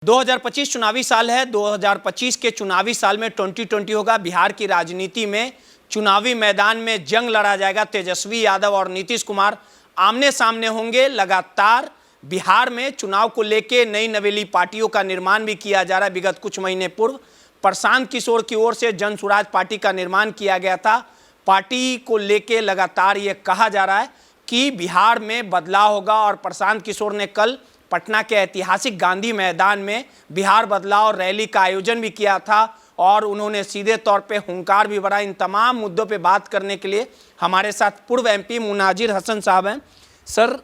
2025 चुनावी साल है। 2025 के चुनावी साल में 2020 होगा। बिहार की राजनीति में चुनावी मैदान में जंग लड़ा जाएगा। तेजस्वी यादव और नीतीश कुमार आमने सामने होंगे। लगातार बिहार में चुनाव को लेकर नई नवेली पार्टियों का निर्माण भी किया जा रहा है। विगत कुछ महीने पूर्व प्रशांत किशोर की ओर से जन सुराज पार्टी का निर्माण किया गया था। पार्टी को लेकर लगातार यह कहा जा रहा है कि बिहार में बदलाव होगा और प्रशांत किशोर ने कल पटना के ऐतिहासिक गांधी मैदान में बिहार बदलाव रैली का आयोजन भी किया था और उन्होंने सीधे तौर पे हुंकार भी भरा। इन तमाम मुद्दों पे बात करने के लिए हमारे साथ पूर्व एमपी मुनाजिर हसन साहब हैं। सर,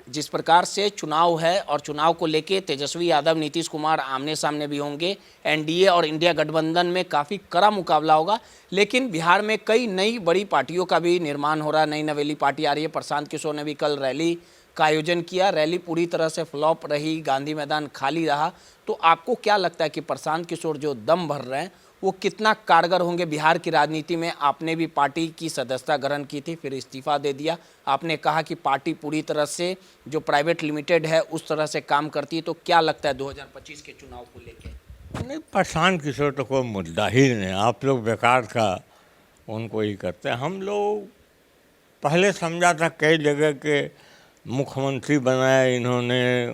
जिस प्रकार से चुनाव है और चुनाव को लेके तेजस्वी यादव नीतीश कुमार आमने सामने भी होंगे, एनडीए और इंडिया गठबंधन में काफ़ी कड़ा मुकाबला होगा, लेकिन बिहार में कई नई बड़ी पार्टियों का भी निर्माण हो रहा है। नई नवेली पार्टी आ रही है। प्रशांत किशोर ने भी कल रैली का आयोजन किया। रैली पूरी तरह से फ्लॉप रही, गांधी मैदान खाली रहा। तो आपको क्या लगता है कि प्रशांत किशोर जो दम भर रहे हैं वो कितना कारगर होंगे बिहार की राजनीति में? आपने भी पार्टी की सदस्यता ग्रहण की थी, फिर इस्तीफा दे दिया। आपने कहा कि पार्टी पूरी तरह से जो प्राइवेट लिमिटेड है उस तरह से काम करती है। तो क्या लगता है 2025 के चुनाव को लेकर? नहीं, प्रशांत किशोर तो कोई मुद्दा ही नहीं। आप लोग बेकार का उनको ही करते हैं। हम लोग पहले समझा था कई जगह के मुख्यमंत्री बनाया इन्होंने,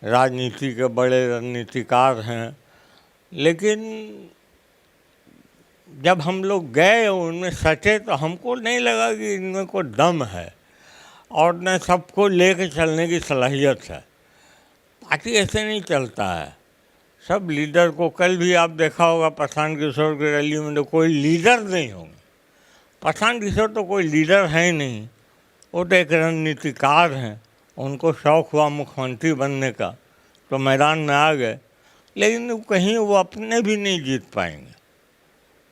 राजनीति के बड़े रणनीतिकार हैं, लेकिन जब हम लोग गए उनमें सचे तो हमको नहीं लगा कि इनमें कोई दम है और न सबको लेके चलने की सलाहियत है। पार्टी ऐसे नहीं चलता है। सब लीडर को, कल भी आप देखा होगा प्रशांत किशोर की रैली में तो कोई लीडर नहीं होंगे। प्रशांत किशोर तो कोई लीडर है ही नहीं, वो तो एक रणनीतिकार हैं। उनको शौक़ हुआ मुख्यमंत्री बनने का तो मैदान में आ गए, लेकिन कहीं वो अपने भी नहीं जीत पाएंगे।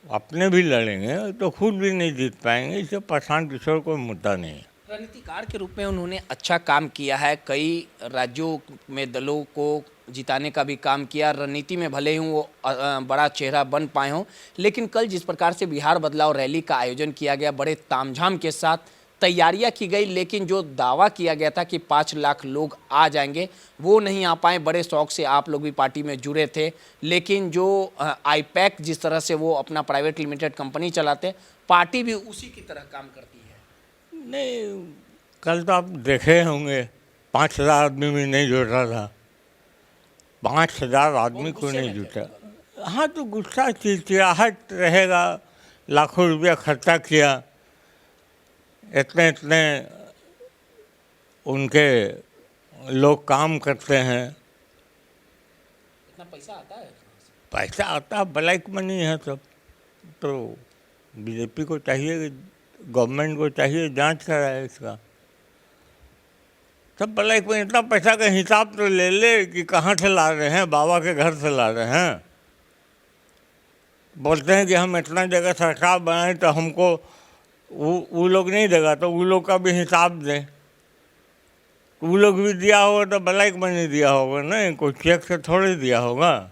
अपने भी लड़ेंगे तो खुद भी नहीं जीत पाएंगे। इससे प्रशांत किशोर कोई मुद्दा नहीं है। रणनीतिकार के रूप में उन्होंने अच्छा काम किया है। कई राज्यों में दलों को जिताने का भी काम किया। रणनीति में भले ही वो बड़ा चेहरा बन पाए हों, लेकिन कल जिस प्रकार से बिहार बदलाव रैली का आयोजन किया गया, बड़े तामझाम के साथ तैयारियां की गई, लेकिन जो दावा किया गया था कि 5 लाख लोग आ जाएंगे वो नहीं आ पाए। बड़े शौक से आप लोग भी पार्टी में जुड़े थे, लेकिन जो आईपैक जिस तरह से वो अपना प्राइवेट लिमिटेड कंपनी चलाते, पार्टी भी उसी की तरह काम करती है। नहीं, कल तो आप देखे होंगे 5,000 आदमी भी नहीं जुड़ रहा था। 5,000 आदमी को नहीं जुटा। हाँ, तो गुस्सा, चिड़चिड़ाहट रहेगा। लाखों रुपया खर्चा किया, इतने इतने उनके लोग काम करते हैं। इतना पैसा आता है? पैसा आता, ब्लैक मनी है सब। तो बीजेपी को चाहिए, गवर्नमेंट को चाहिए जांच कराए इसका। सब ब्लैक में इतना पैसा का हिसाब तो ले ले कि कहाँ से ला रहे हैं। बाबा के घर से ला रहे हैं। बोलते हैं कि हम इतना जगह सरकार बनाए तो हमको वो लोग नहीं देगा, तो वो लोग का भी हिसाब दें। वो लोग भी दिया होगा तो ब्लैक मनी दिया होगा, नहीं कोई चेक से थोड़े दिया होगा।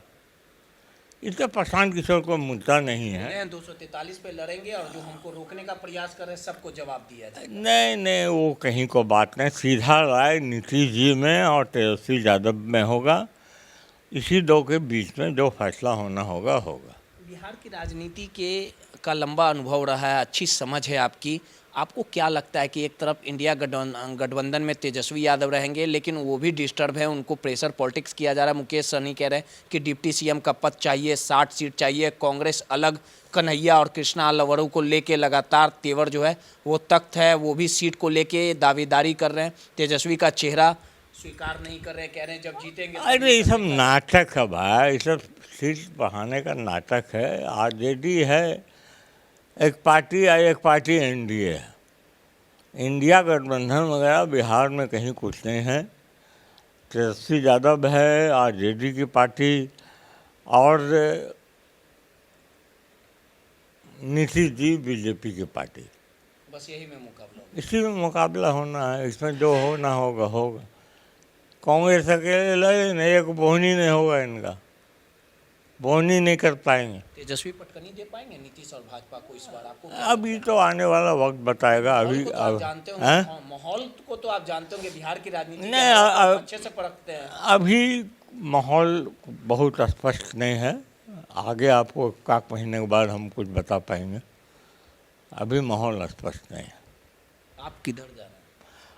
इससे प्रशांत किशोर को मुद्दा नहीं है। 243 पे लड़ेंगे और जो हमको रोकने का प्रयास कर रहे हैं सबको जवाब दिया जाए। नहीं, वो कहीं को बात नहीं। सीधा राय नीतीश जी में और तेजस्वी यादव में होगा। इसी दो के बीच में जो फैसला होना होगा होगा। बिहार की राजनीति का लंबा अनुभव रहा है, अच्छी समझ है आपकी। आपको क्या लगता है कि एक तरफ इंडिया गठबंधन में तेजस्वी यादव रहेंगे, लेकिन वो भी डिस्टर्ब है, उनको प्रेशर पॉलिटिक्स किया जा रहा है। मुकेश सहनी कह रहे हैं कि डिप्टी सीएम का पद चाहिए, 60 सीट चाहिए। कांग्रेस अलग कन्हैया और कृष्णा अलवरू को लेके लगातार तेवर जो है वो तख्त है, वो भी सीट को लेके दावेदारी कर रहे हैं। तेजस्वी का चेहरा स्वीकार नहीं कर रहे, कह रहे हैं जब जीतेंगे। अरे ये सब नाटक है भाई, ये सब सीट बढ़ाने का नाटक है। आरजेडी है एक पार्टी, एक पार्टी एनडीए है। इंडिया गठबंधन वगैरह बिहार में कहीं कुछ नहीं है। तेजस्वी यादव है आरजेडी की पार्टी और नीतीश जी बीजेपी की पार्टी। बस यही में मुकाबला, इसी में मुकाबला होना है। इसमें जो होना होगा होगा। कांग्रेस अकेले लड़े नहीं, एक बोहनी नहीं होगा इनका। बोनी नहीं कर पाएंगे। तेजस्वी पटकनी दे पाएंगे नीतीश और भाजपा को इस बार? आपको अभी तो आने वाला वक्त बताएगा। अभी तो आप जानते होंगे, हैं? माहौल को तो आप जानते होंगे, बिहार की राजनीति के नहीं, हालात को अच्छे से परखते हैं। अभी माहौल बहुत स्पष्ट नहीं है। आगे आपको एक महीने के बाद हम कुछ बता पाएंगे। अभी माहौल स्पष्ट नहीं है। आप किधर जा रहे हैं?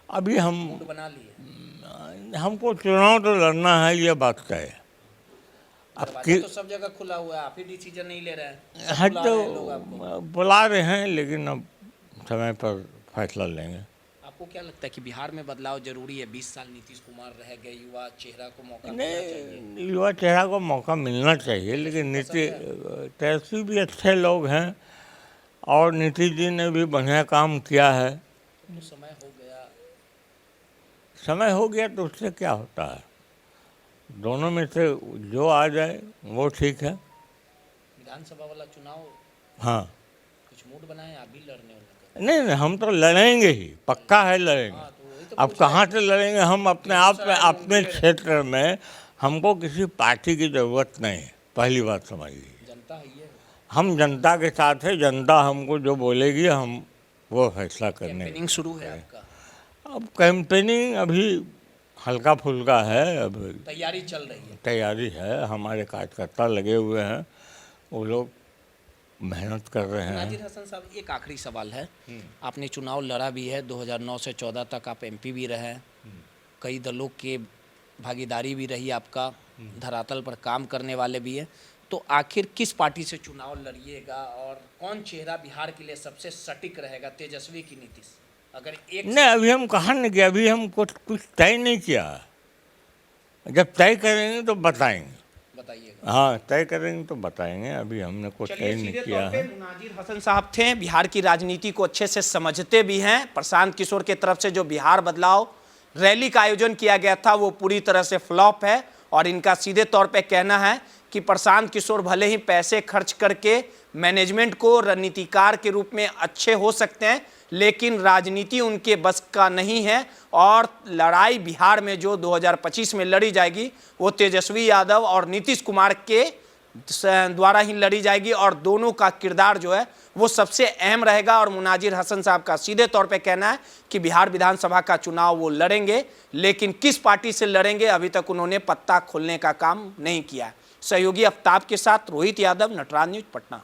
अभी हम मूड बना लिए? हमको चुनाव तो लड़ना है, ये बात तय है। अब दरवाजा तो सब जगह खुला हुआ है, आप ही डिसीजन नहीं ले रहे हैं। हद बुला रहे हैं लोग आपको। तो बुला रहे हैं, लेकिन अब समय पर फैसला लेंगे। आपको क्या लगता है कि बिहार में बदलाव जरूरी है? 20 साल नीतीश कुमार रह गए, युवा चेहरा को मौका मिलना चाहिए। नहीं, युवा चेहरा को मौका मिलना चाहिए, लेकिन नीतीश तेजस्वी भी अच्छे लोग हैं और नीतीश जी ने भी बढ़िया काम किया है। तो समय हो गया तो उससे क्या होता है? दोनों में से जो आ जाए वो ठीक है। विधानसभा वाला चुनाव, हाँ, कुछ मूड बनाए आप भी लड़ने वाले? नहीं, हम तो लड़ेंगे ही, पक्का है लड़ेंगे। तो वही तो अब कहाँ से लड़ेंगे? हम अपने आप में, अपने क्षेत्र में हमको किसी पार्टी की ज़रूरत नहीं है। पहली बात समझिए, जनता है ये। हम जनता के साथ है। जनता हमको जो बोलेगी हम वो फैसला करने। कैंपेनिंग शुरू है आपका? अब कैंपेनिंग अभी हल्का फुल्का है, अब तैयारी चल रही है। तैयारी है। हमारे कार्यकर्ता लगे हुए हैं, वो लोग मेहनत कर रहे हैं। नाजिर हसन साहब, एक आखिरी सवाल है। आपने चुनाव लड़ा भी है, 2009 से 14 तक आप एमपी भी रहे, कई दलों के भागीदारी भी रही आपका, धरातल पर काम करने वाले भी हैं, तो आखिर किस पार्टी से चुनाव लड़िएगा और कौन चेहरा बिहार के लिए सबसे सटीक रहेगा, तेजस्वी की नीतीश? अगर एक नहीं, अभी हम कहा न कि अभी हम कुछ तय नहीं किया। जब तय करेंगे तो बताएंगे। बताइएगा। हाँ, तय करेंगे तो बताएंगे। अभी हमने कुछ तय नहीं किया है। मुनाजिर हसन साहब थे, बिहार की राजनीति को अच्छे से समझते भी हैं। प्रशांत किशोर के तरफ से जो बिहार बदलाव रैली का आयोजन किया गया था वो पूरी तरह से फ्लॉप है और इनका सीधे तौर पे कहना है कि प्रशांत किशोर भले ही पैसे खर्च करके मैनेजमेंट को रणनीतिकार के रूप में अच्छे हो सकते हैं, लेकिन राजनीति उनके बस का नहीं है और लड़ाई बिहार में जो 2025 में लड़ी जाएगी वो तेजस्वी यादव और नीतीश कुमार के द्वारा ही लड़ी जाएगी और दोनों का किरदार जो है वो सबसे अहम रहेगा। और मुनाजिर हसन साहब का सीधे तौर पे कहना है कि बिहार विधानसभा का चुनाव वो लड़ेंगे, लेकिन किस पार्टी से लड़ेंगे अभी तक उन्होंने पत्ता खोलने का काम नहीं किया है। सहयोगी आफ्ताब के साथ रोहित यादव, नटराज न्यूज, पटना।